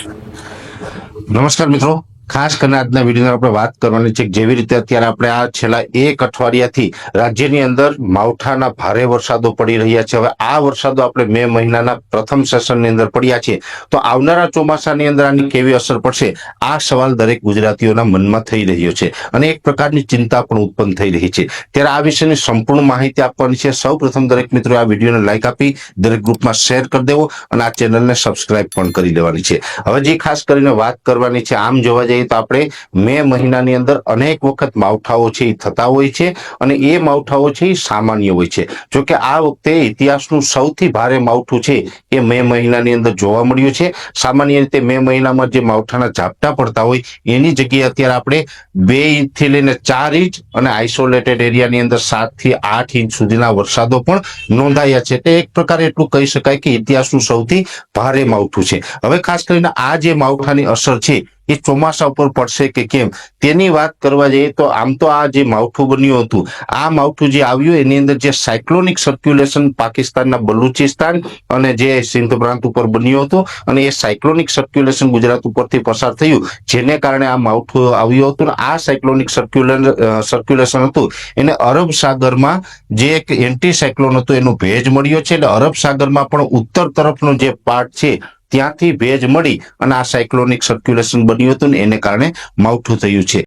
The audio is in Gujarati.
નમસ્કાર મિત્રો, ખાસ કરીને આજના વિડીયોમાં આપણે વાત કરવાની છે જેવી રીતે અત્યારે આપણે આ છેલ્લા એક અઠવાડિયાથી રાજ્યની અંદર માવઠાના ભારે વરસાદો પડી રહ્યા છે. હવે આ વરસાદો આપણે મે મહિનાના પ્રથમ સેશનની અંદર પડ્યા છે, તો આવનારા ચોમાસાની અંદર આની કેવી અસર પડશે આ સવાલ દરેક ગુજરાતીઓના મનમાં થઈ રહ્યો છે અને એક પ્રકારની ચિંતા પણ ઉત્પન્ન થઈ રહી છે. ત્યારે આ વિશેની સંપૂર્ણ માહિતી આપવાની છે. સૌ પ્રથમ દરેક મિત્રો આ વિડીયોને લાઈક આપી દરેક ગ્રુપમાં શેર કરી દેવો અને આ ચેનલને સબસ્ક્રાઇબ પણ કરી દેવાની છે. હવે જે ખાસ કરીને વાત કરવાની છે, આમ જોવા જઈએ તો આપણે મે મહિનાની અંદર અનેક વખત માવઠાઓ છે એ થતા હોય છે અને એ માવઠાઓ છે એ સામાન્ય હોય છે. જો કે આ વખતે ઇતિહાસનું સૌથી ભારે માવઠું છે એ મે મહિનાની અંદર જોવા મળ્યું છે. સામાન્ય રીતે મે મહિનામાં જે માવઠાના ઝાપટા પડતા હોય એની જગ્યાએ અત્યારે આપણે 2 ઇંચથી લઈને 4 ઇંચ અને આઇસોલેટેડ એરિયાની અંદર 7 થી 8 ઇંચ સુધીના વરસાદો પણ નોંધાયા છે. તે એક પ્રકારે એટલું કહી શકાય કે ઇતિહાસનું સૌથી ભારે માવઠું છે. હવે ખાસ કરીને આ જે માવઠાની અસર છે એ ચોમાસા ઉપર પડશે કે કેમ તેની વાત કરવા જઈએ તો આમ તો આ જે માવઠું બન્યું હતું, આ માવઠું જે આવ્યું એની અંદર જે સાયક્લોનિક સર્ક્યુલેશન પાકિસ્તાનના બલુચિસ્તાન અને જે સિંધ પ્રાંત ઉપર બન્યું હતું અને એ સાયક્લોનિક સર્ક્યુલેશન ગુજરાત ઉપરથી પસાર થયું, જેને કારણે આ માવઠું આવ્યું હતું. આ સાયક્લોનિક સર્ક્યુલેશન હતું એને અરબ સાગરમાં જે એક એન્ટી સાયક્લોન હતું એનો ભેજ મળ્યો છે એટલે અરબ સાગરમાં પણ ઉત્તર તરફનો જે પાર્ટ છે ત્યાંથી ભેજ મળી અને આ સાયક્લોનિક સર્ક્યુલેશન બન્યું હતું ને એને કારણે માવઠું થયું છે.